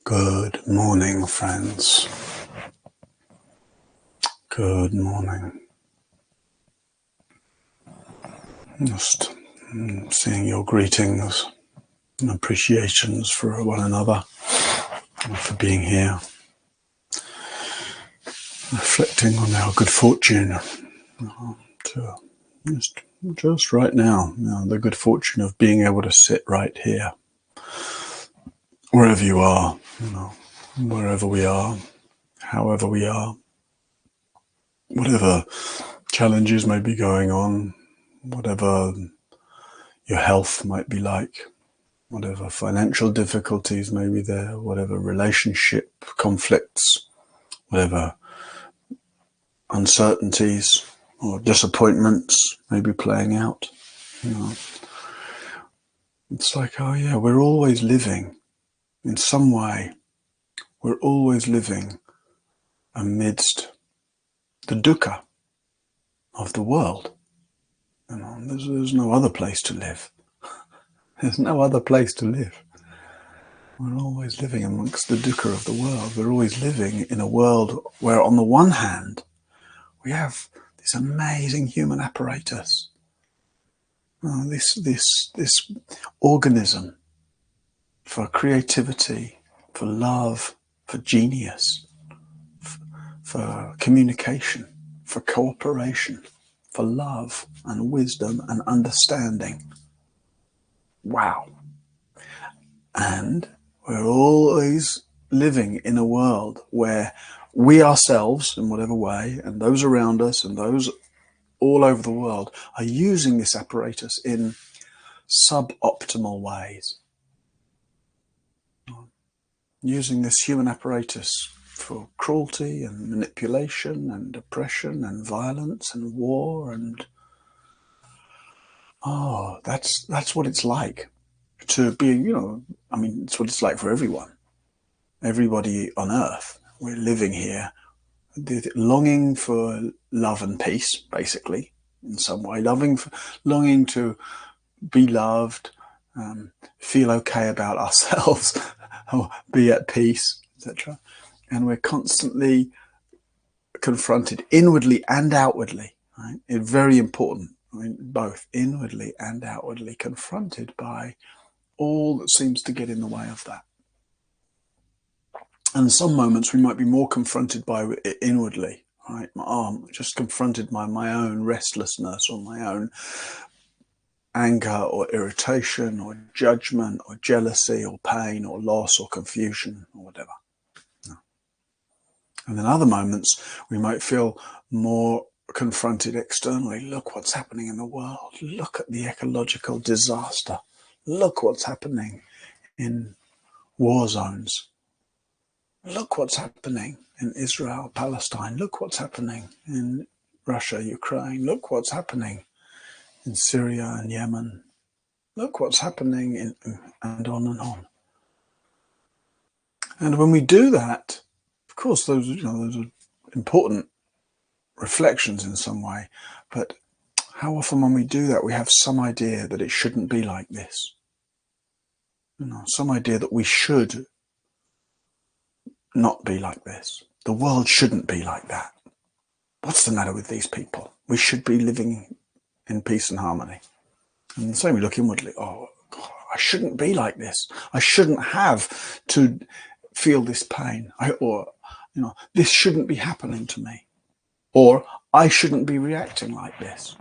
Good morning, friends. Good morning. Just seeing your greetings and appreciations for one another, and for being here, reflecting on our good fortune to just right now, the good fortune of being able to sit right here, wherever you are, wherever we are, however we are, whatever challenges may be going on, whatever your health might be like, whatever financial difficulties may be there, whatever relationship conflicts, whatever uncertainties or disappointments may be playing out. It's like, oh yeah, we're always living in some way. We're always living amidst the dukkha of the world. There's no other place to live. There's no other place to live. We're always living amongst the dukkha of the world. We're always living in a world where, on the one hand, we have this amazing human apparatus, this organism for creativity, for love, for genius, for communication, for cooperation, for love and wisdom and understanding. Wow. And we're always living in a world where we ourselves, in whatever way, and those around us and those all over the world are using this apparatus in suboptimal ways. Using this human apparatus for cruelty and manipulation and oppression and violence and war and that's what it's like to be, it's what it's like for everyone. Everybody on earth, we're living here longing for love and peace, basically, in some way, longing to be loved, feel okay about ourselves, or be at peace, etc. And we're constantly confronted inwardly and outwardly, right? It's very important, both inwardly and outwardly, confronted by all that seems to get in the way of that. And in some moments we might be more confronted by it inwardly, right? Just confronted by my own restlessness or my own anger or irritation or judgment or jealousy or pain or loss or confusion or whatever. And then other moments we might feel more confronted externally. Look what's happening in the world. Look at the ecological disaster. Look what's happening in war zones. Look what's happening in Israel, Palestine. Look what's happening in Russia, Ukraine. Look what's happening in Syria and Yemen. Look what's happening and on and on. And when we do that, of course, those are important reflections in some way. But how often when we do that, we have some idea that it shouldn't be like this. Some idea that we should not be like this. The world shouldn't be like that. What's the matter with these people? We should be living in peace and harmony. And the same, we look inwardly. Oh, God, I shouldn't be like this. I shouldn't have to feel this pain. This shouldn't be happening to me. Or I shouldn't be reacting like this.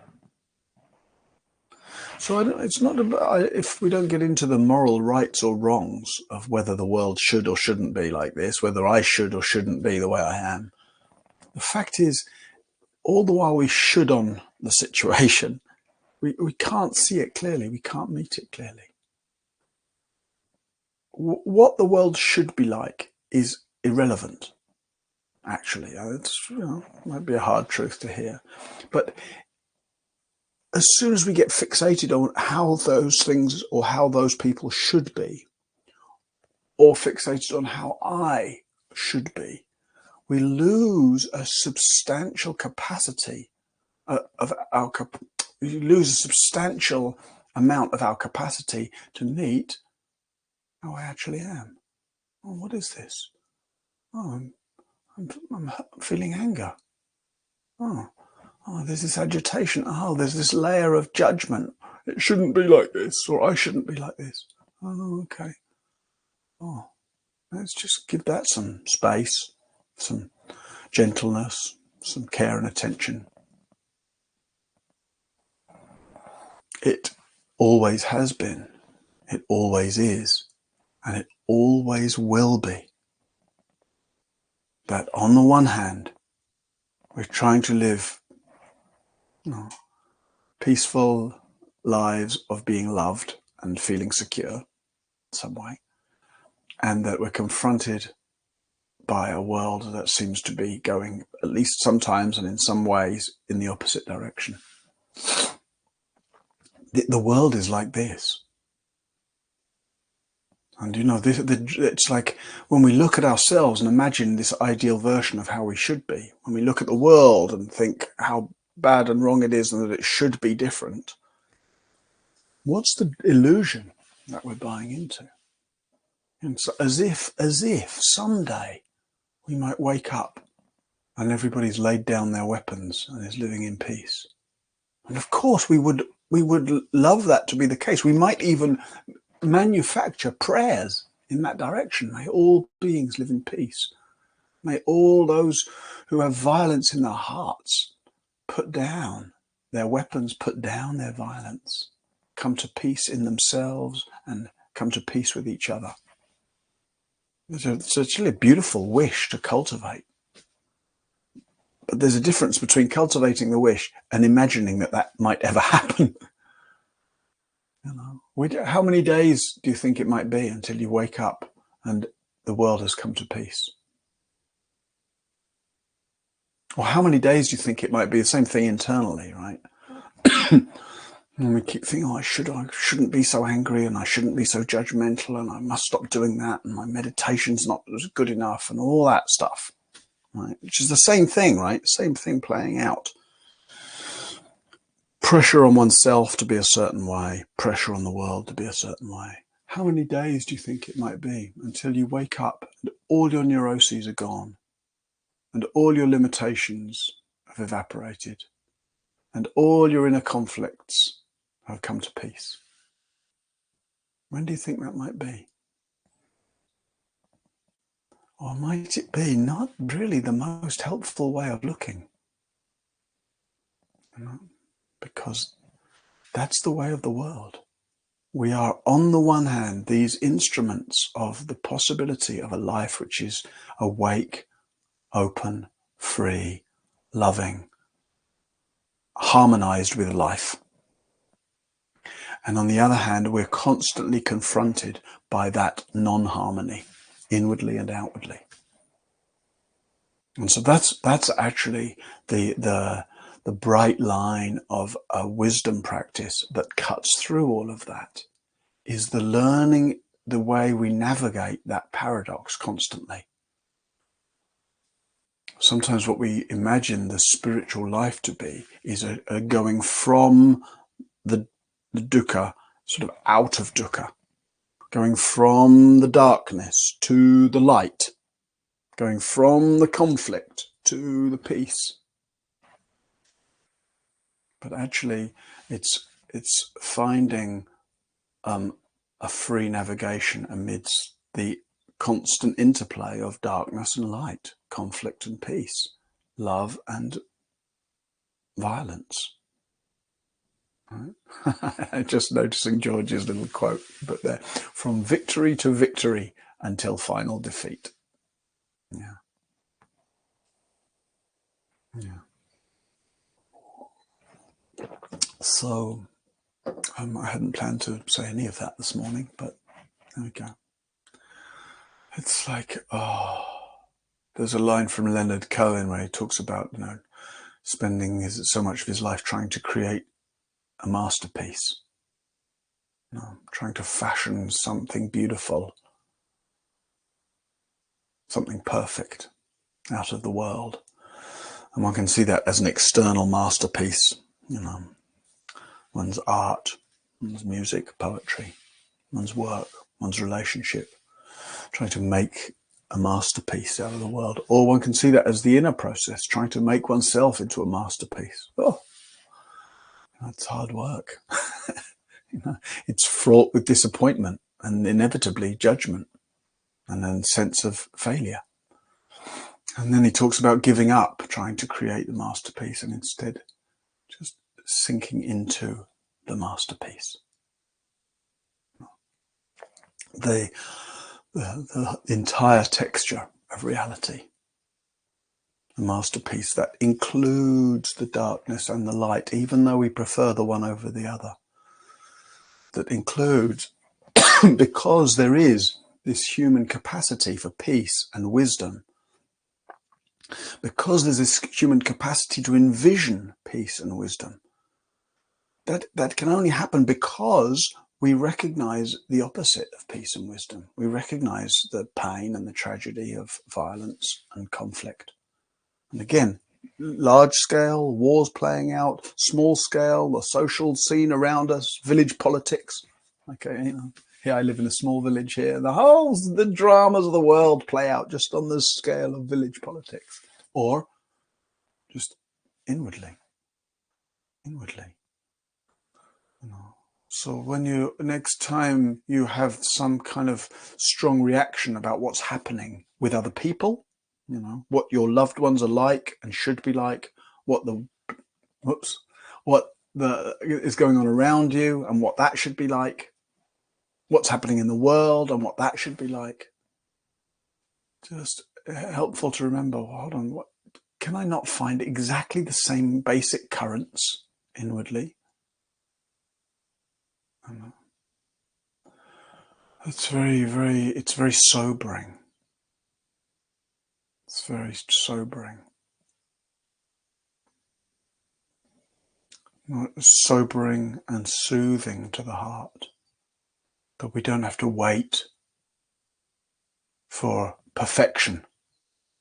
So it's not about, if we don't get into the moral rights or wrongs of whether the world should or shouldn't be like this, whether I should or shouldn't be the way I am. The fact is, all the while we should on the situation, we can't see it clearly. We can't meet it clearly. What the world should be like is irrelevant, actually. It's, might be a hard truth to hear. But as soon as we get fixated on how those things or how those people should be, or fixated on how I should be, we lose a substantial capacity we lose a substantial amount of our capacity to meet how I actually am, Oh, what is this? Oh, I'm feeling anger. Oh, there's this agitation. Oh, there's this layer of judgment. It shouldn't be like this, or I shouldn't be like this. Oh, okay. Oh, let's just give that some space, some gentleness, some care and attention. It always has been, it always is, and it always will be. That on the one hand, we're trying to live peaceful lives of being loved and feeling secure in some way, and that we're confronted by a world that seems to be going, at least sometimes and in some ways, in the opposite direction. The world is like this. And it's like when we look at ourselves and imagine this ideal version of how we should be, when we look at the world and think how bad and wrong it is and that it should be different, what's the illusion that we're buying into? And so as if someday we might wake up and everybody's laid down their weapons and is living in peace. And of course we would love that to be the case. We might even manufacture prayers in that direction. May all beings live in peace. May all those who have violence in their hearts put down their weapons, put down their violence, come to peace in themselves and come to peace with each other. It's actually a beautiful wish to cultivate. But there's a difference between cultivating the wish and imagining that might ever happen. How many days do you think it might be until you wake up and the world has come to peace? Or how many days do you think it might be? The same thing internally, right? And we keep thinking, I shouldn't be so angry, and I shouldn't be so judgmental, and I must stop doing that, and my meditation's not good enough, and all that stuff, right? Which is the same thing, right? Same thing playing out. Pressure on oneself to be a certain way, pressure on the world to be a certain way. How many days do you think it might be until you wake up and all your neuroses are gone, and all your limitations have evaporated, and all your inner conflicts have come to peace? When do you think that might be? Or might it be not really the most helpful way of looking? Because that's the way of the world. We are, on the one hand, these instruments of the possibility of a life which is awake, open, free, loving, harmonized with life. And on the other hand, we're constantly confronted by that non-harmony, inwardly and outwardly. And so that's actually the bright line of a wisdom practice that cuts through all of that, is the learning the way we navigate that paradox constantly. Sometimes what we imagine the spiritual life to be is a going from the dukkha, sort of out of dukkha, going from the darkness to the light, going from the conflict to the peace. But actually, it's finding a free navigation amidst the constant interplay of darkness and light, conflict and peace, love and violence. Right? Just noticing George's little quote, but there, from victory to victory until final defeat. Yeah. Yeah. So I hadn't planned to say any of that this morning, but there we go. It's like, there's a line from Leonard Cohen where he talks about, spending so much of his life trying to create a masterpiece, trying to fashion something beautiful, something perfect out of the world. And one can see that as an external masterpiece, one's art, one's music, poetry, one's work, one's relationship, trying to make a masterpiece out of the world. Or one can see that as the inner process, trying to make oneself into a masterpiece. Oh, that's hard work. It's fraught with disappointment and inevitably judgment and then sense of failure. And then he talks about giving up, trying to create the masterpiece, and instead just sinking into the masterpiece. The entire texture of reality. A masterpiece that includes the darkness and the light, even though we prefer the one over the other. That includes, because there is this human capacity for peace and wisdom, because there's this human capacity to envision peace and wisdom, that can only happen because we recognize the opposite of peace and wisdom. We recognize the pain and the tragedy of violence and conflict. And again, large scale, wars playing out, small scale, the social scene around us, village politics. Okay, here I live in a small village here. The dramas of the world play out just on the scale of village politics. Or just inwardly. So when next time you have some kind of strong reaction about what's happening with other people, what your loved ones are like and should be like, what is going on around you and what that should be like, what's happening in the world and what that should be like. Just helpful to remember, hold on, can I not find exactly the same basic currents inwardly? It's very sobering. It's very sobering. Sobering and soothing to the heart. That we don't have to wait for perfection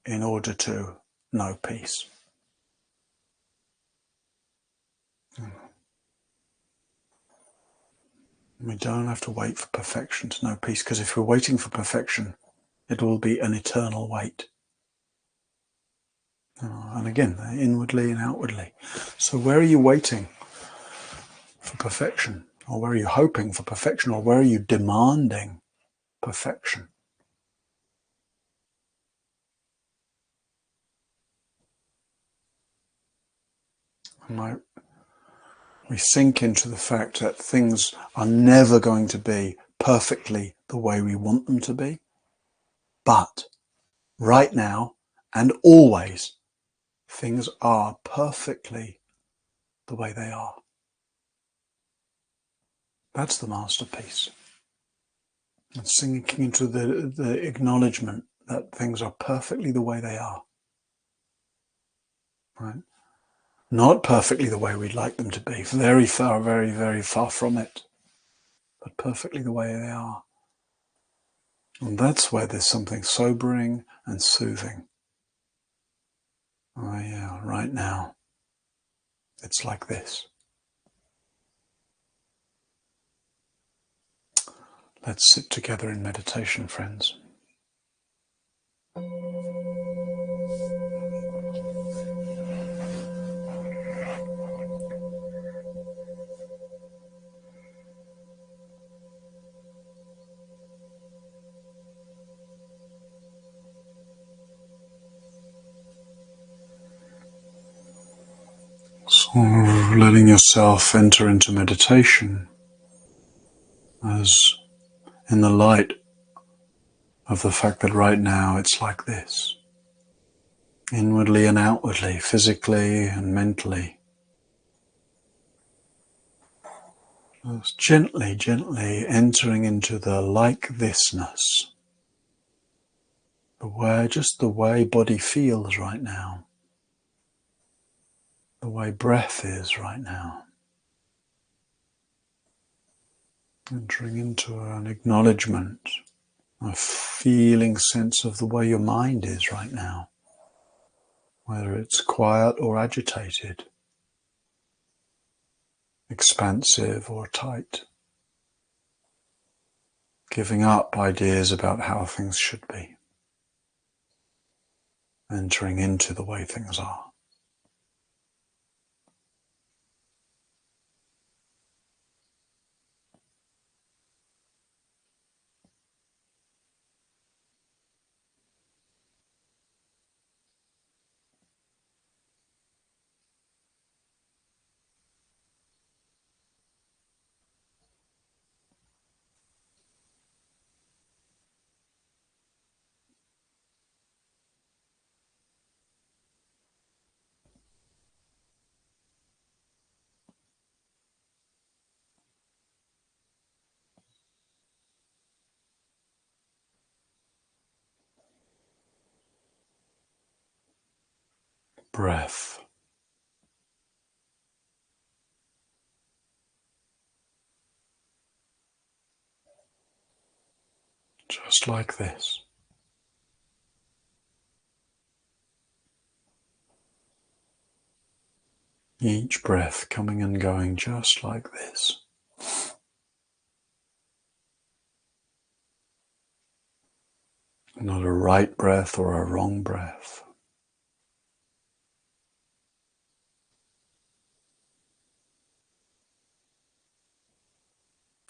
in order to know peace. We don't have to wait for perfection to know peace, because if we're waiting for perfection, it will be an eternal wait. And again, inwardly and outwardly. So where are you waiting for perfection? Or where are you hoping for perfection? Or where are you demanding perfection? And we sink into the fact that things are never going to be perfectly the way we want them to be. But right now and always, things are perfectly the way they are. That's the masterpiece. And sinking into the acknowledgement that things are perfectly the way they are. Right? Not perfectly the way we'd like them to be. Very far, very, very far from it. But perfectly the way they are. And that's where there's something sobering and soothing. Oh yeah, right now, it's like this. Let's sit together in meditation, friends. So letting yourself enter into meditation as in the light of the fact that right now it's like this. Inwardly and outwardly, physically and mentally. Just gently, gently entering into the like-thisness. Just the way body feels right now. The way breath is right now. Entering into an acknowledgement, a feeling sense of the way your mind is right now. Whether it's quiet or agitated, expansive or tight, giving up ideas about how things should be, entering into the way things are. Breath. Just like this. Each breath coming and going just like this. Not a right breath or a wrong breath.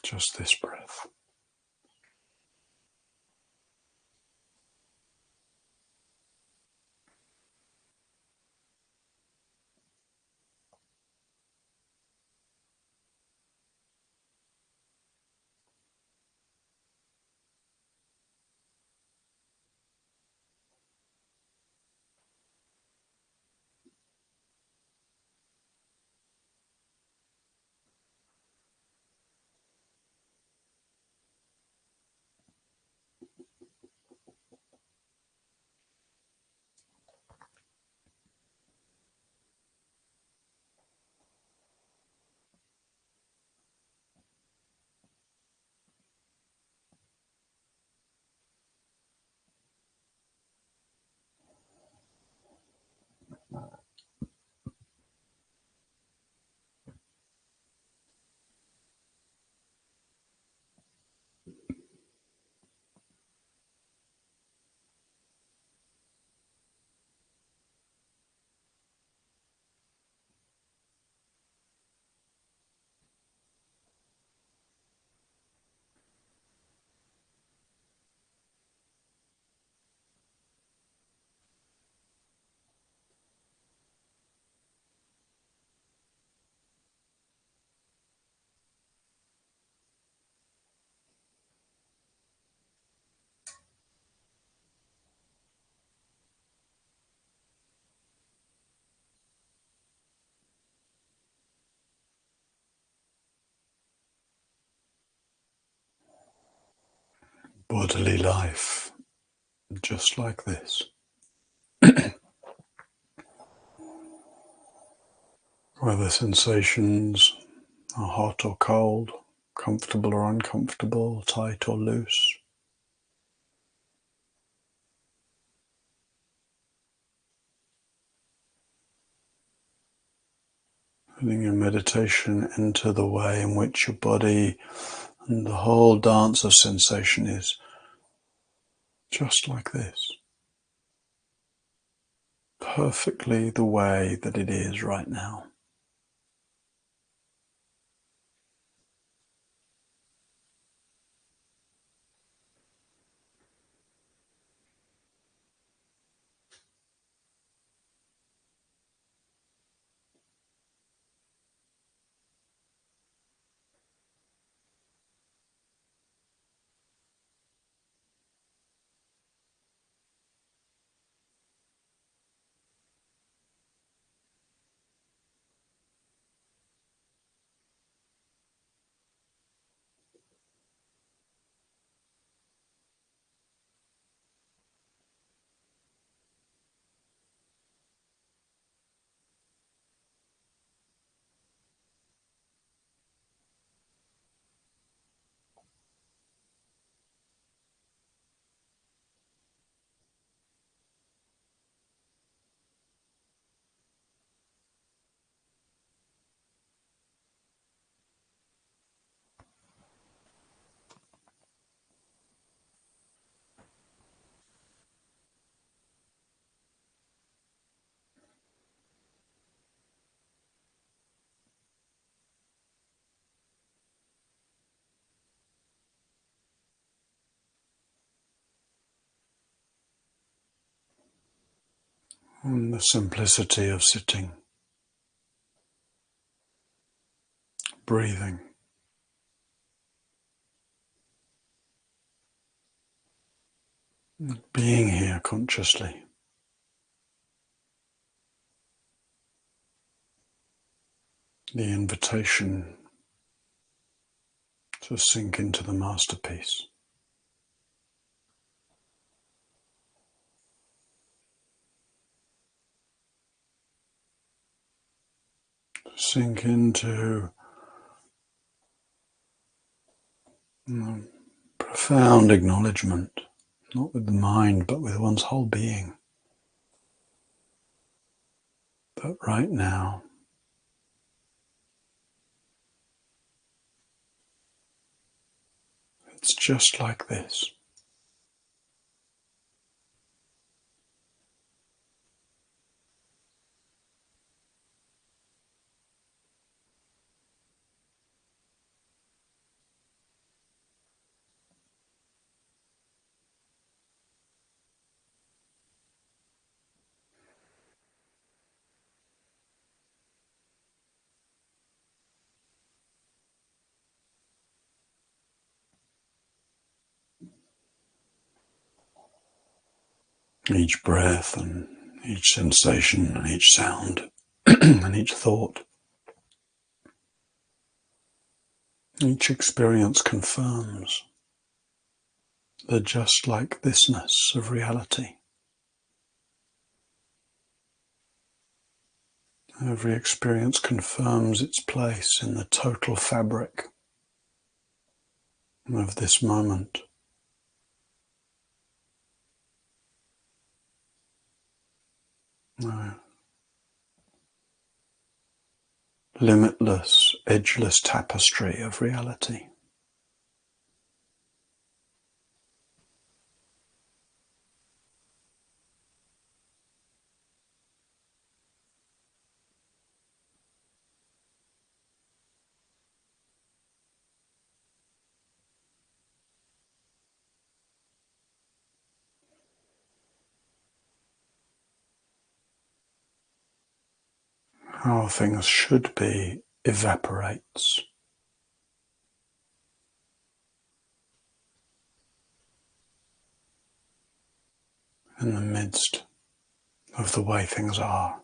Just this breath. Bodily life, just like this. Whether sensations are hot or cold, comfortable or uncomfortable, tight or loose. Letting your meditation enter the way in which your body and the whole dance of sensation is just like this. Perfectly the way that it is right now. and the simplicity of sitting, breathing, being here consciously. The invitation to sink into the masterpiece. Sink into profound acknowledgement, not with the mind, but with one's whole being. But right now, it's just like this. Each breath and each sensation and each sound and each thought, each experience confirms the just like thisness of reality. Every experience confirms its place in the total fabric of this moment. Limitless, edgeless tapestry of reality. How things should be evaporates in the midst of the way things are.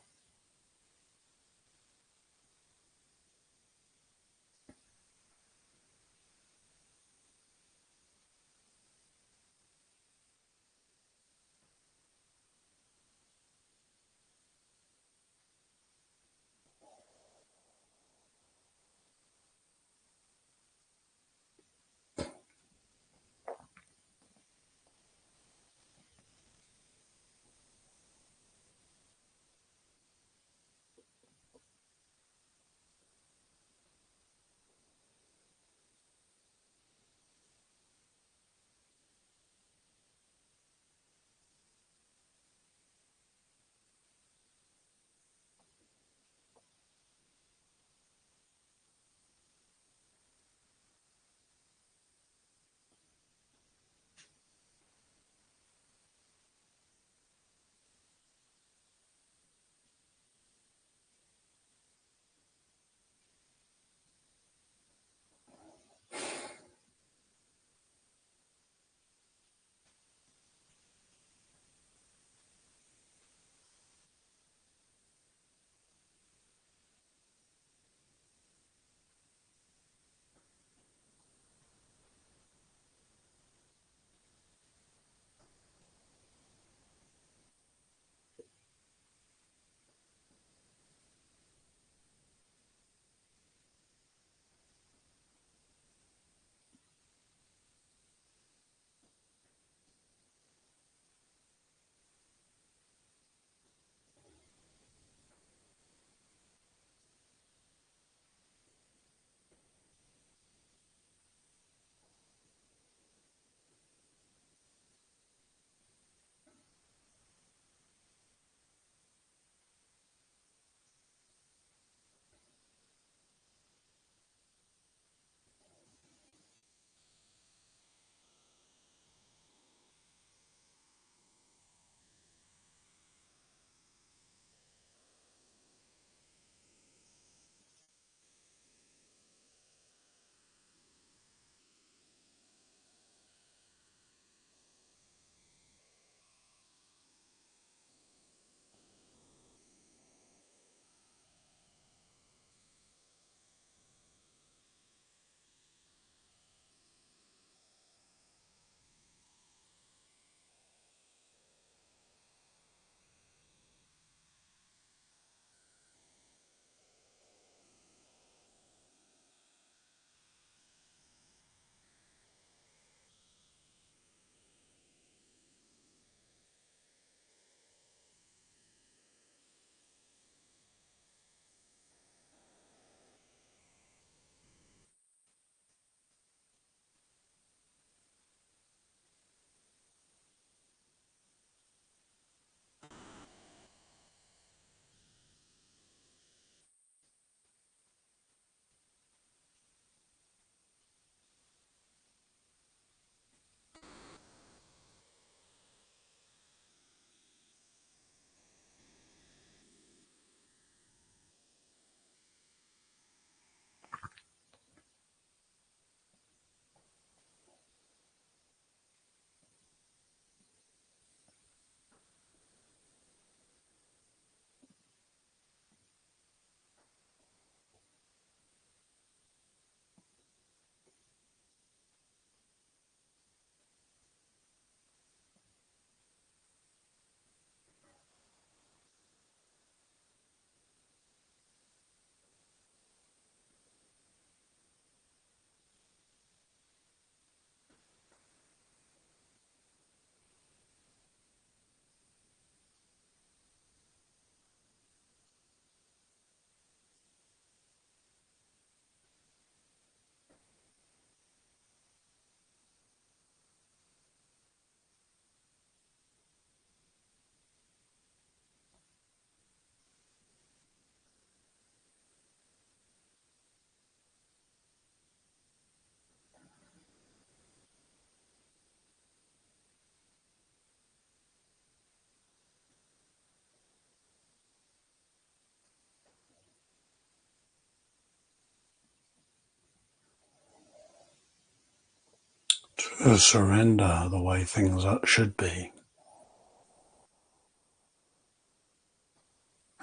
To surrender the way things should be,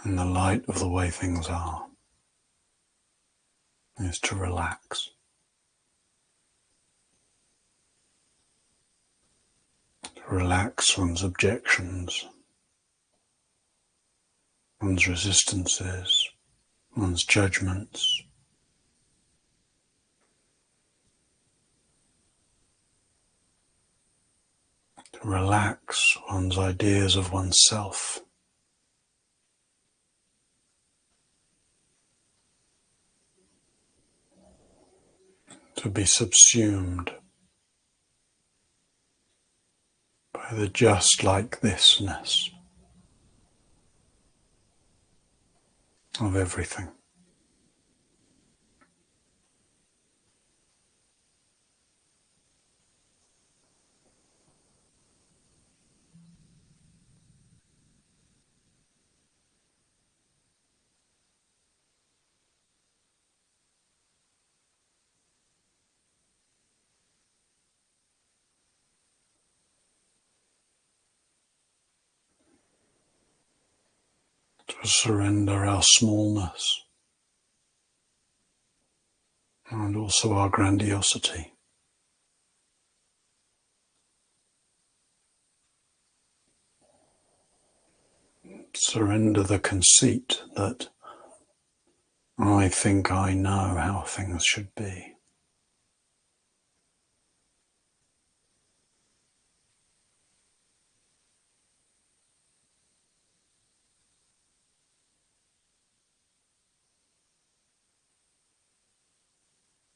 and the light of the way things are, is to relax. To relax one's objections, one's resistances, one's judgments. To relax one's ideas of oneself. To be subsumed by the just like thisness of everything. To surrender our smallness and also our grandiosity. Surrender the conceit that I think I know how things should be.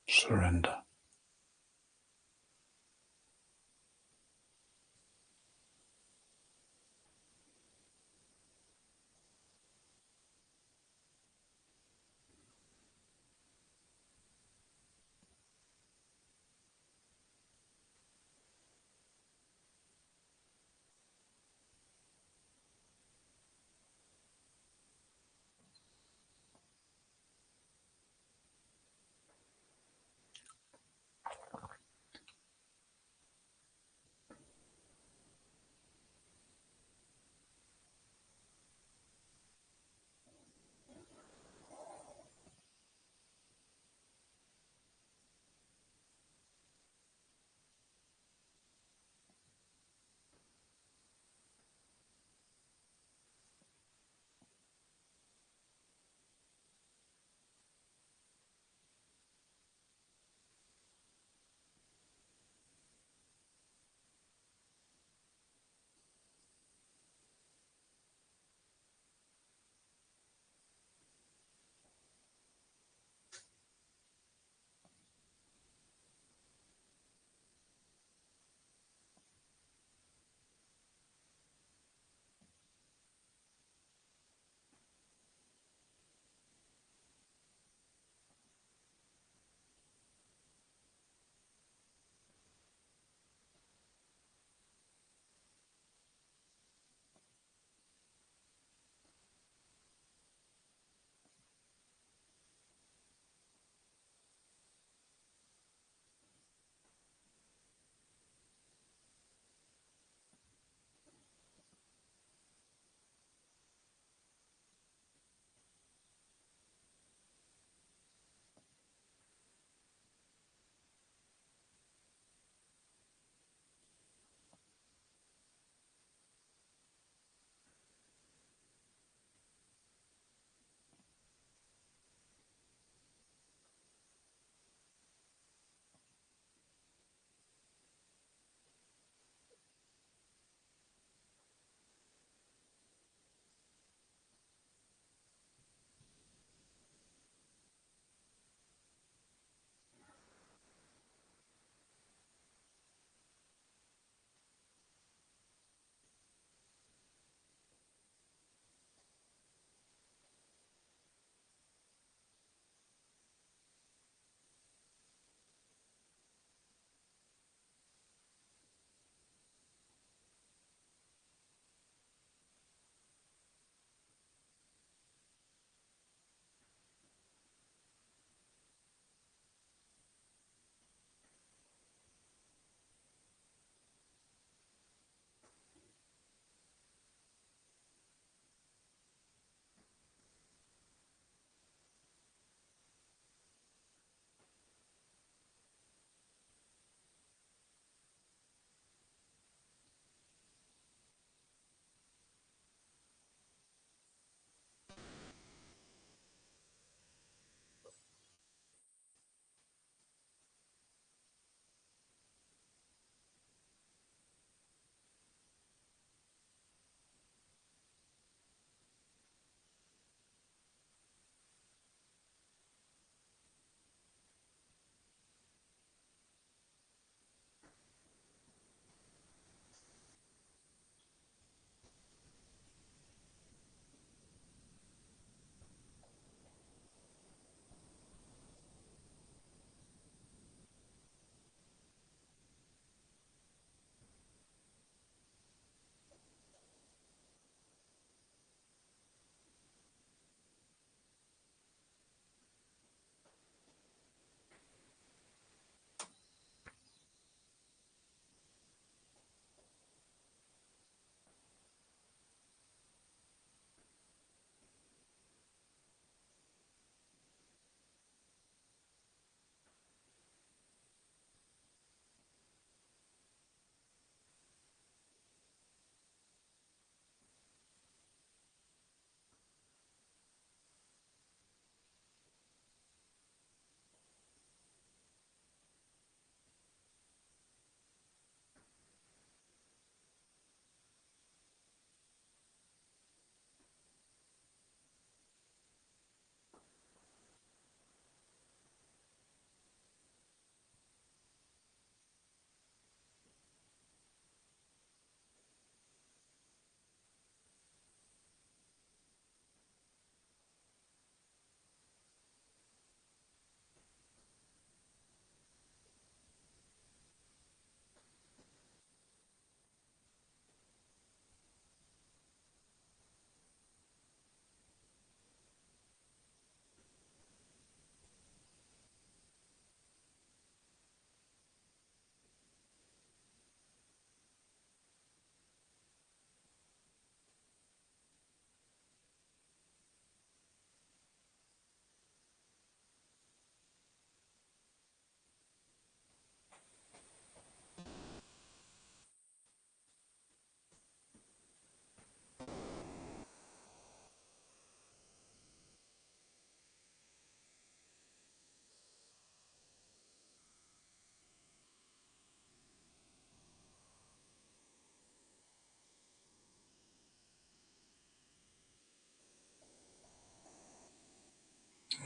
Surrender.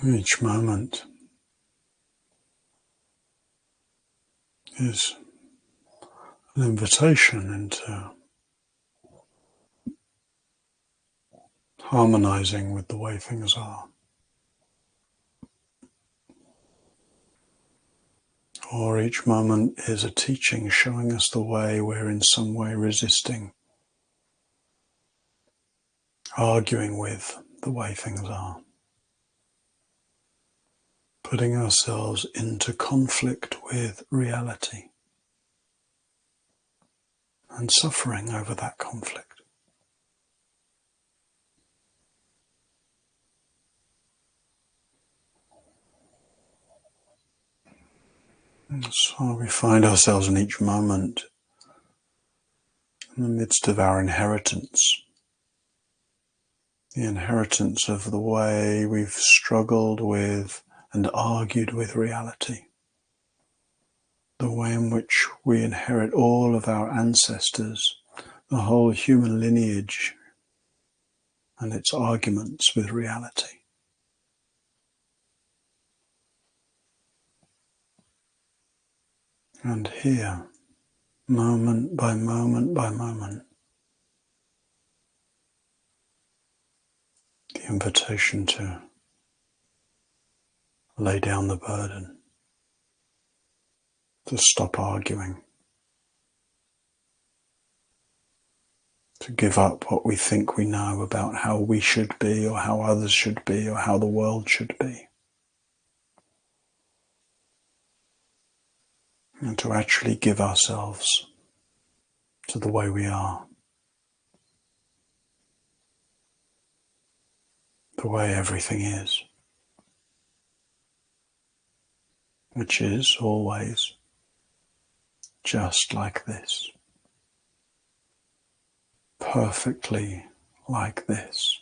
Each moment is an invitation into harmonizing with the way things are. Or each moment is a teaching showing us the way we're in some way resisting, arguing with the way things are, putting ourselves into conflict with reality and suffering over that conflict. And so we find ourselves in each moment in the midst of our inheritance, the inheritance of the way we've struggled with and argued with reality, the way in which we inherit all of our ancestors, the whole human lineage and its arguments with reality. And here, moment by moment by moment, the invitation to lay down the burden, to stop arguing, to give up what we think we know about how we should be or how others should be or how the world should be, and to actually give ourselves to the way we are, the way everything is, which is always just like this, perfectly like this,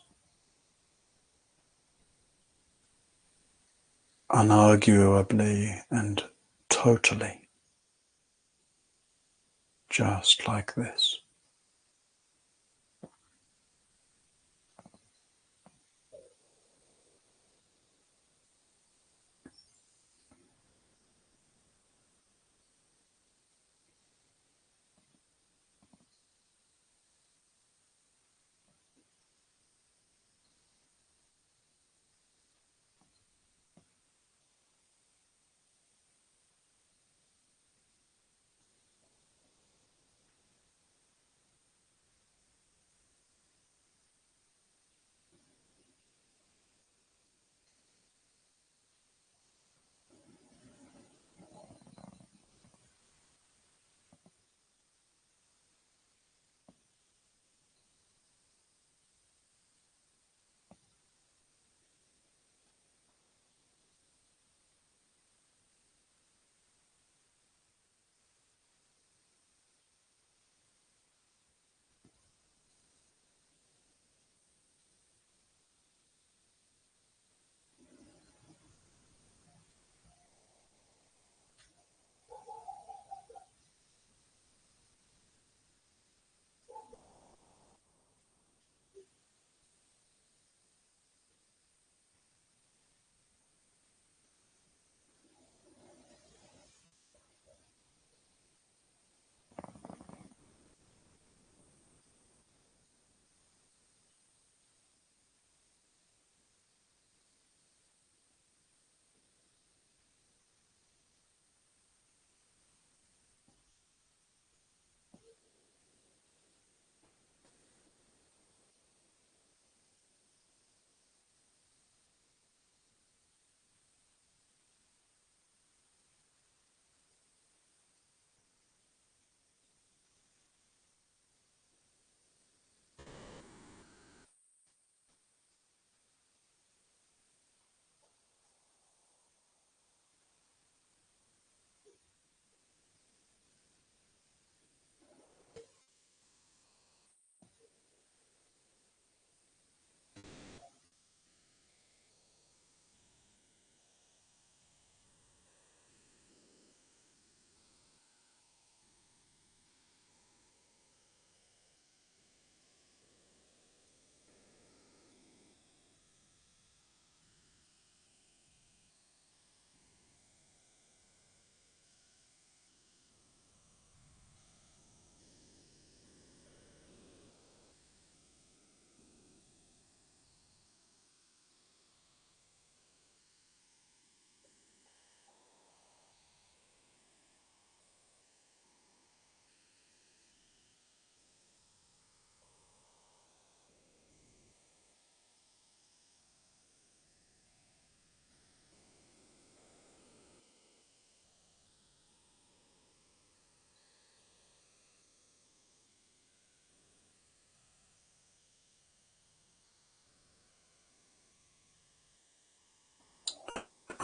unarguably and totally just like this.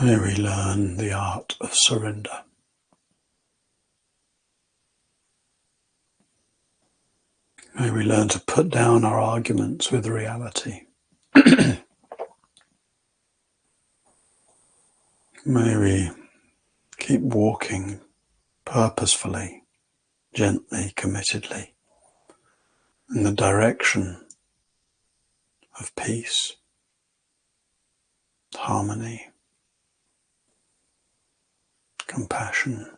May we learn the art of surrender. May we learn to put down our arguments with reality. May we keep walking purposefully, gently, committedly in the direction of peace, harmony, compassion,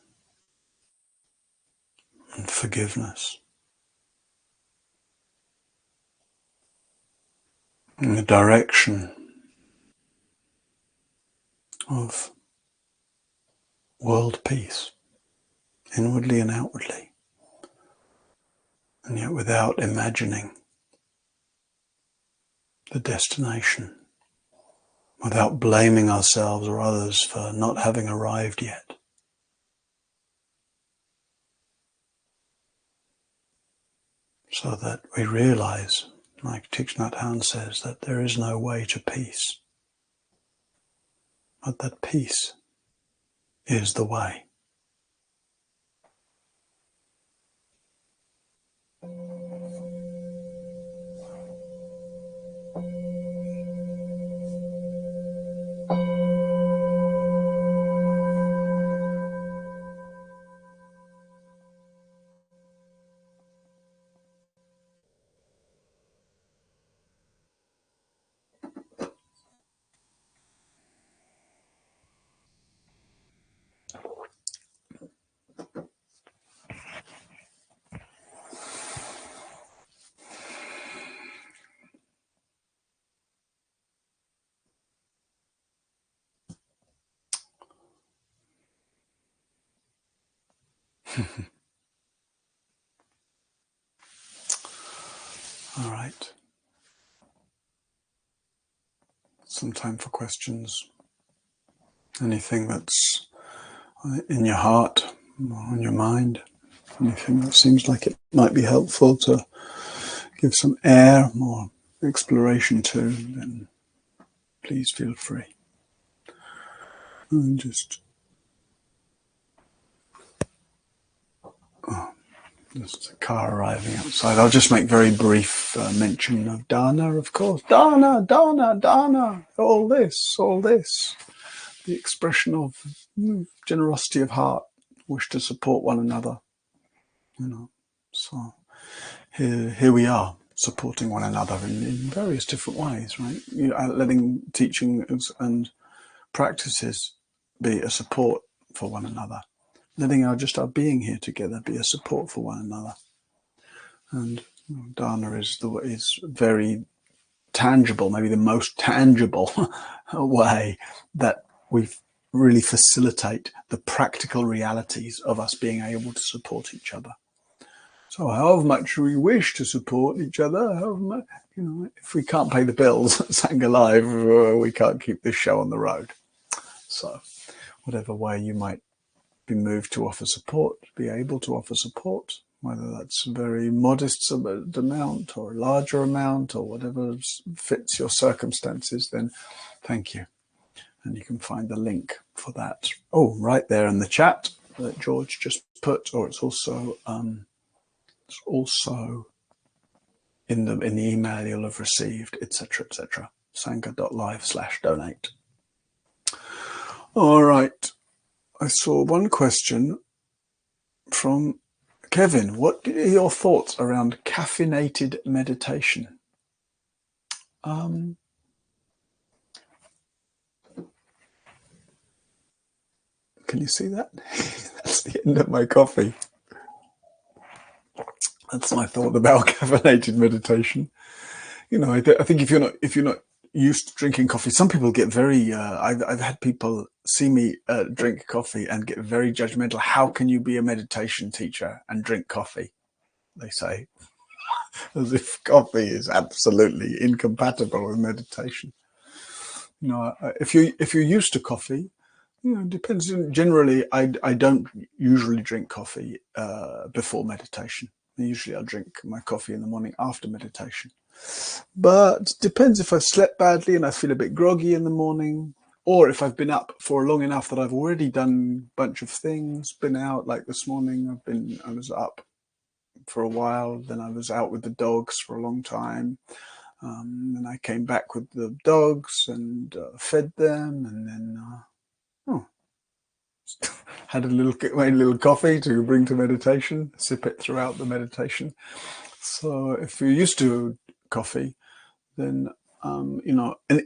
and forgiveness. In the direction of world peace, inwardly and outwardly, and yet without imagining the destination, without blaming ourselves or others for not having arrived yet. So that we realize, like Thich Nhat Hanh says, that there is no way to peace, but that peace is the way. All right. Some time for questions. Anything that's in your heart or on your mind, anything that seems like it might be helpful to give some air or exploration to, then please feel free. And just there's a car arriving outside. I'll just make very brief mention of dharna, of course. Dharna, dharna, dharna. All this. The expression of generosity of heart, wish to support one another. So here we are, supporting one another in various different ways, right? Letting teachings and practices be a support for one another. Letting our being here together be a support for one another. And dharna is very tangible, maybe the most tangible way that we really facilitate the practical realities of us being able to support each other. So however much we wish to support each other, however much, if we can't pay the bills at Sangha Live, we can't keep this show on the road. So whatever way you might be moved to offer support, be able to offer support, whether that's a very modest amount or a larger amount or whatever fits your circumstances, then thank you. And you can find the link for that. Oh, right there in the chat that George just put, or it's also in the email you'll have received, etc., etc. Sangha.live/donate. All right. I saw one question from Kevin. What are your thoughts around caffeinated meditation? Can you see that? That's the end of my coffee. That's my thought about caffeinated meditation. I think if you're not used to drinking coffee, some people get very. I've had people see me drink coffee and get very judgmental. How can you be a meditation teacher and drink coffee? They say, as if coffee is absolutely incompatible with meditation. If you're used to coffee, it depends. Generally, I don't usually drink coffee before meditation. Usually I'll drink my coffee in the morning after meditation. But depends if I've slept badly and I feel a bit groggy in the morning, or if I've been up for long enough that I've already done a bunch of things, been out, like this morning, I was up for a while, then I was out with the dogs for a long time. And I came back with the dogs and fed them, and then had made a little coffee to bring to meditation, sip it throughout the meditation. So if you're used to coffee, then and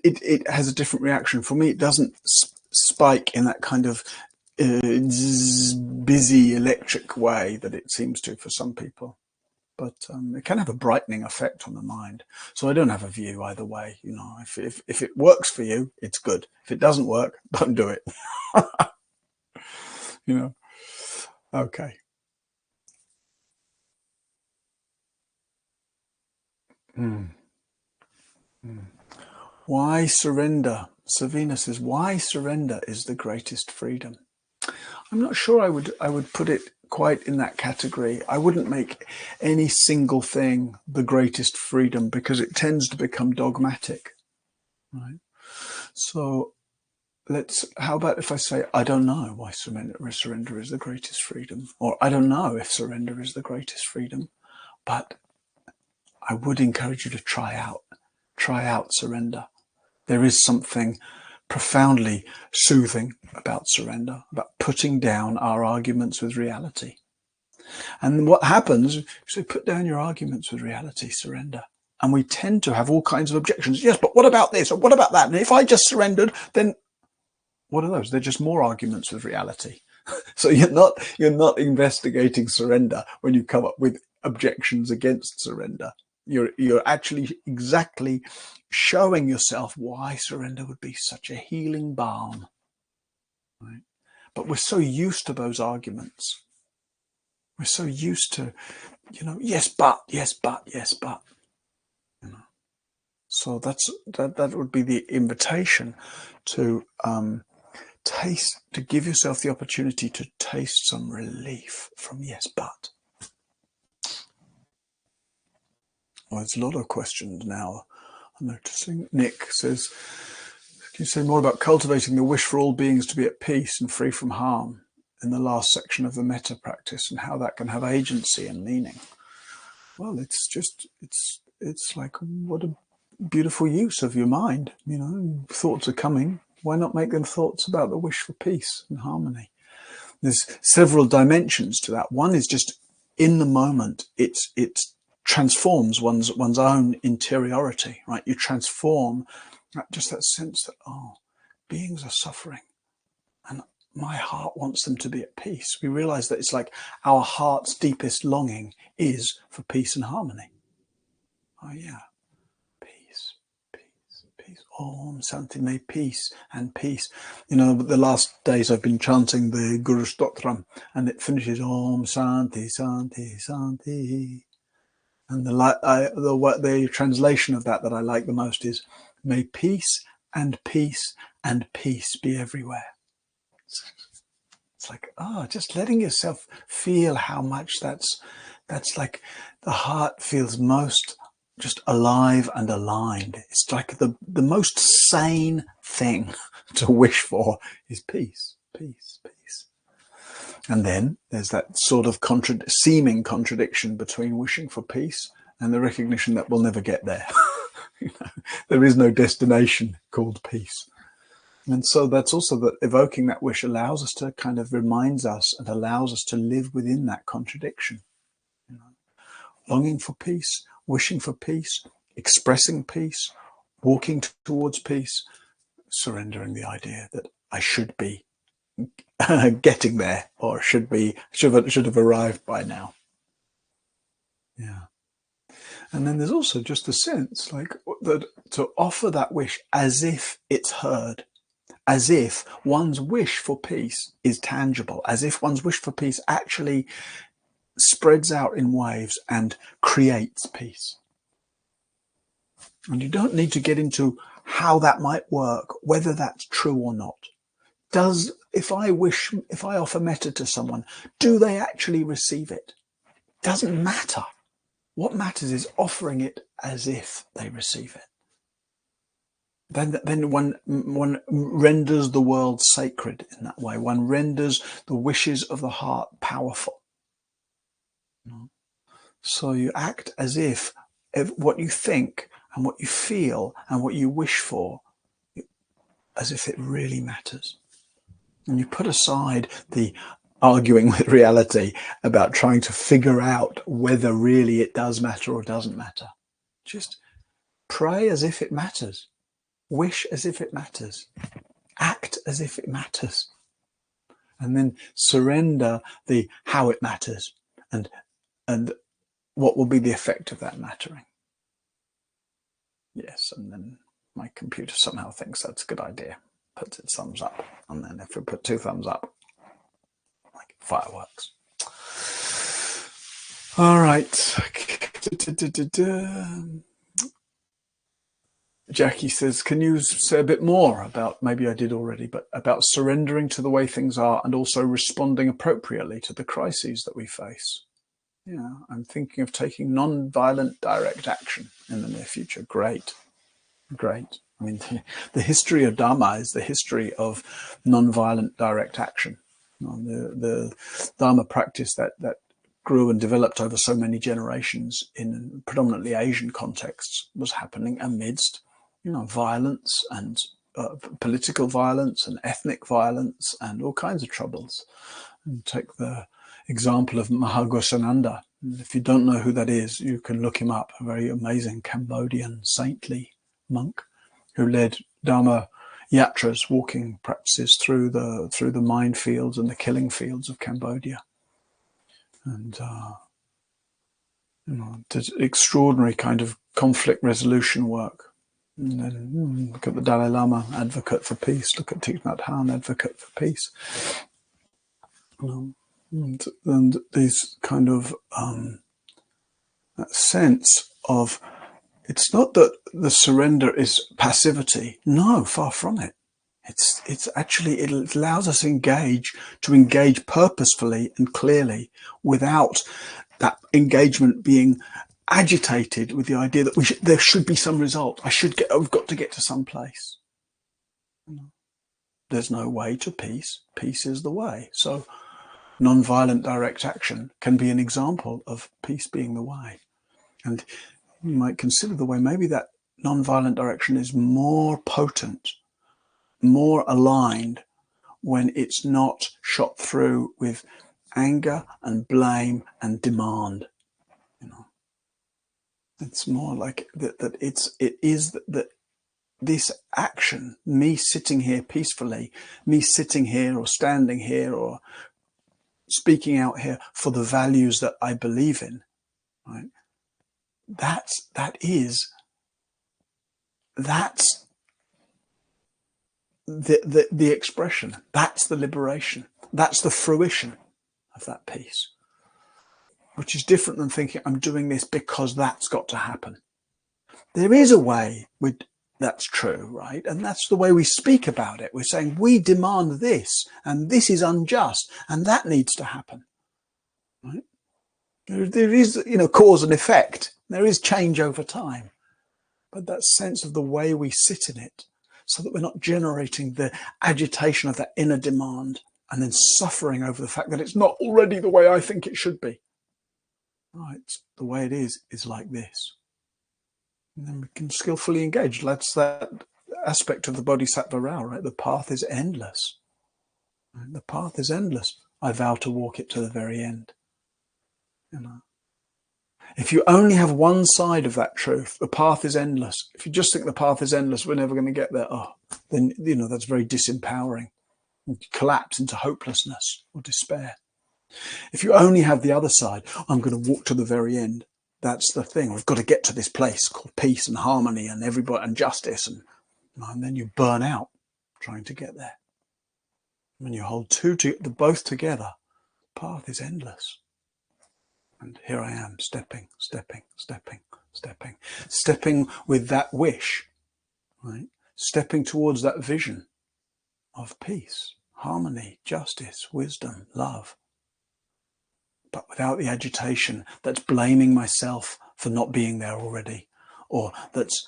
it has a different reaction. For me, it doesn't spike in that kind of busy electric way that it seems to for some people. But it can have a brightening effect on the mind. So I don't have a view either way. If it works for you, it's good. If it doesn't work, don't do it. Okay. Why surrender? Savina says, why surrender is the greatest freedom? I'm not sure I would put it quite in that category. I wouldn't make any single thing the greatest freedom, because it tends to become dogmatic, right? So how about if I say, I don't know why surrender is the greatest freedom, or I don't know if surrender is the greatest freedom, but I would encourage you to try out surrender. There is something profoundly soothing about surrender, about putting down our arguments with reality. And what happens is we put down your arguments with reality, surrender. And we tend to have all kinds of objections. Yes, but what about this? Or what about that? And if I just surrendered, then what are those? They're just more arguments with reality. So you're not investigating surrender when you come up with objections against surrender. You're actually exactly showing yourself why surrender would be such a healing balm, right? But we're so used to those arguments. We're so used to, yes, but, yes, but, yes, but. So that would be the invitation to to give yourself the opportunity to taste some relief from yes, but. Well, there's a lot of questions now. I'm noticing. Nick says, can you say more about cultivating the wish for all beings to be at peace and free from harm in the last section of the metta practice, and how that can have agency and meaning? Well, it's like, what a beautiful use of your mind. Thoughts are coming. Why not make them thoughts about the wish for peace and harmony? There's several dimensions to that. One is just in the moment. It transforms one's own interiority, right? You transform just that sense that, beings are suffering and my heart wants them to be at peace. We realize that it's like our heart's deepest longing is for peace and harmony. Oh yeah, peace. Om Santi, may peace and peace. The last days I've been chanting the Guru Stotram, and it finishes Om Santi, Santi, Santi. And the translation of that I like the most is, may peace and peace and peace be everywhere. It's like, just letting yourself feel how much that's like the heart feels most just alive and aligned. It's like the most sane thing to wish for is peace, peace, peace. And then there's that sort of seeming contradiction between wishing for peace and the recognition that we'll never get there. There is no destination called peace. And so that's also that evoking that wish allows us to kind of reminds us and allows us to live within that contradiction. Longing for peace, wishing for peace, expressing peace, walking towards peace, surrendering the idea that I should be getting there, or should have arrived by now. Yeah. And then there's also just the sense like that, to offer that wish as if it's heard, as if one's wish for peace is tangible, as if one's wish for peace actually spreads out in waves and creates peace. And you don't need to get into how that might work, whether that's true or not. If I offer metta to someone, do they actually receive it? Doesn't matter. What matters is offering it as if they receive it. then one renders the world sacred in that way. One renders the wishes of the heart powerful. So you act as if what you think and what you feel and what you wish for, as if it really matters. And you put aside the arguing with reality about trying to figure out whether really it does matter or doesn't matter. Just pray as if it matters. Wish as if it matters. Act as if it matters. And then surrender the how it matters and what will be the effect of that mattering. Yes, and then my computer somehow thinks that's a good idea. Puts its thumbs up. And then if we put 2 thumbs up, like fireworks. All right. Jackie says, can you say a bit more about, maybe I did already, but about surrendering to the way things are and also responding appropriately to the crises that we face? Yeah, I'm thinking of taking non-violent direct action in the near future. Great, great. I mean, the history of Dharma is the history of non-violent direct action. The Dharma practice that grew and developed over so many generations in predominantly Asian contexts was happening amidst, violence and political violence and ethnic violence and all kinds of troubles. And take the example of Mahaghosananda. If you don't know who that is, you can look him up. A very amazing Cambodian saintly monk who led Dharma yatras, walking practices through the minefields and the killing fields of Cambodia, and did extraordinary kind of conflict resolution work. And then look at the Dalai Lama, advocate for peace. Look at Thich Nhat Hanh, advocate for peace. And this kind of that sense of, it's not that the surrender is passivity. No, far from it. It's actually, it allows us to engage purposefully and clearly without that engagement being agitated with the idea that there should be some result. We've got to get to some place. There's no way to peace. Peace is the way. So non-violent direct action can be an example of peace being the way. And you might consider the way maybe that non-violent direction is more potent, more aligned when it's not shot through with anger and blame and demand. It's more like that this action, me sitting here peacefully, me sitting here or standing here or speaking out here for the values that I believe in, right? That's the expression. That's the liberation. That's the fruition of that peace, which is different than thinking I'm doing this because that's got to happen. There is a way that's true, right? And that's the way we speak about it. We're saying we demand this, and this is unjust, and that needs to happen, right? There is, cause and effect. There is change over time, but that sense of the way we sit in it, so that we're not generating the agitation of that inner demand and then suffering over the fact that it's not already the way I think it should be. Right, the way it is like this. And then we can skillfully engage. That's that aspect of the Bodhisattva vow, right? The path is endless. Right? The path is endless. I vow to walk it to the very end. If you only have one side of that truth, the path is endless. If you just think the path is endless, we're never going to get there. Then, that's very disempowering. You collapse into hopelessness or despair. If you only have the other side, I'm going to walk to the very end. That's the thing. We've got to get to this place called peace and harmony and everybody and justice. And then you burn out trying to get there. When you hold both together, the path is endless. And here I am, stepping with that wish, right? Stepping towards that vision of peace, harmony, justice, wisdom, love. But without the agitation that's blaming myself for not being there already, or that's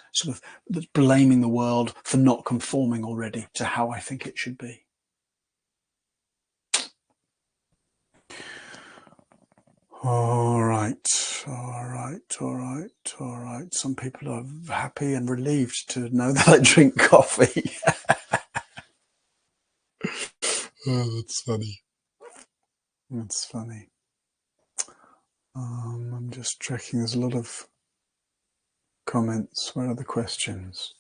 blaming the world for not conforming already to how I think it should be. All right. Some people are happy and relieved to know that I drink coffee. Oh, that's funny. That's funny. I'm just checking. There's a lot of comments. Where are the questions?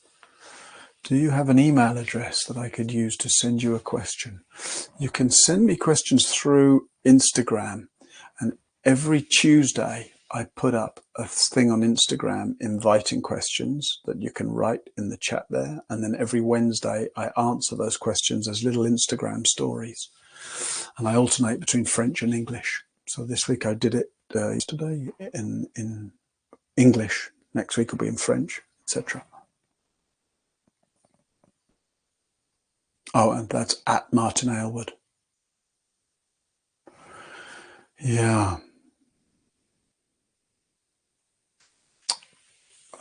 Do you have an email address that I could use to send you a question? You can send me questions through Instagram, and every Tuesday I put up a thing on Instagram inviting questions that you can write in the chat there, and then every Wednesday I answer those questions as little Instagram stories, and I alternate between French and English. So this week I did it yesterday in English, next week will be in French, etc. Oh, and that's at Martin Aylward. Yeah.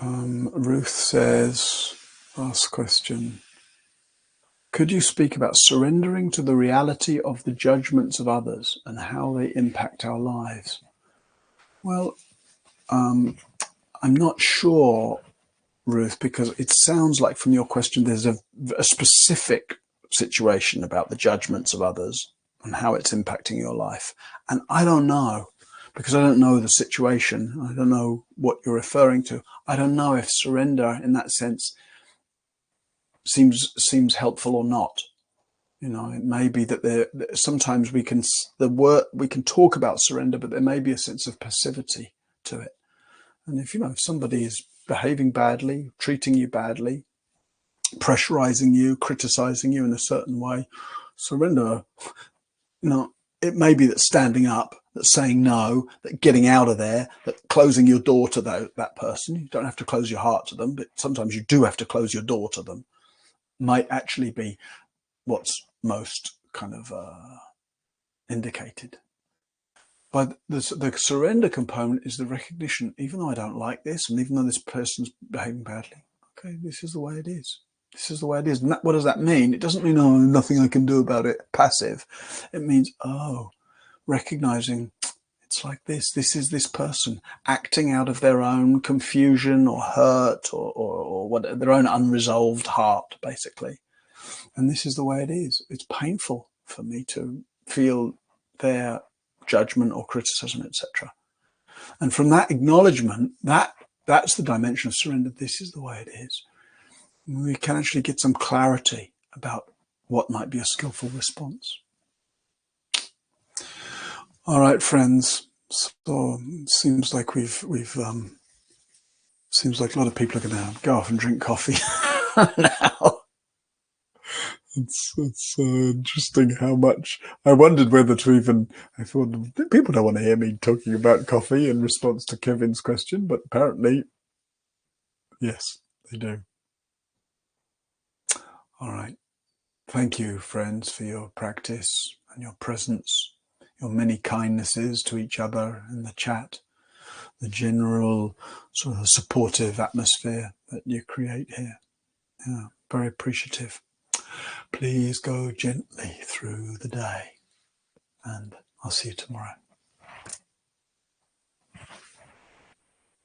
Ruth says, last question. Could you speak about surrendering to the reality of the judgments of others and how they impact our lives? Well, I'm not sure, Ruth, because it sounds like from your question there's a specific situation about the judgments of others and how it's impacting your life. And I don't know, because I don't know the situation. I don't know what you're referring to. I don't know if surrender in that sense seems helpful or not. You know, it may be that sometimes we can talk about surrender, but there may be a sense of passivity to it. And if somebody is behaving badly, treating you badly, pressurizing you, criticizing you in a certain way, surrender, it may be that standing up, that saying no, that getting out of there, that closing your door to that person. You don't have to close your heart to them, but sometimes you do have to close your door to them, might actually be what's most kind of indicated. But the surrender component is the recognition, even though I don't like this, and even though this person's behaving badly, okay, this is the way it is. This is the way it is. And what does that mean? It doesn't mean, oh, nothing I can do about it, passive. It means, recognizing it's like this. This is this person acting out of their own confusion or hurt or what, their own unresolved heart, basically. And this is the way it is. It's painful for me to feel their judgment or criticism, etc. And from that acknowledgement, that's the dimension of surrender. This is the way it is. We can actually get some clarity about what might be a skillful response. All right, friends. So it seems like seems like a lot of people are going to go off and drink coffee now. It's interesting how much I wondered whether to even. I thought people don't want to hear me talking about coffee in response to Kevin's question, but apparently, yes, they do. All right. Thank you, friends, for your practice and your presence, your many kindnesses to each other in the chat, the general sort of supportive atmosphere that you create here. Yeah, very appreciative. Please go gently through the day, and I'll see you tomorrow.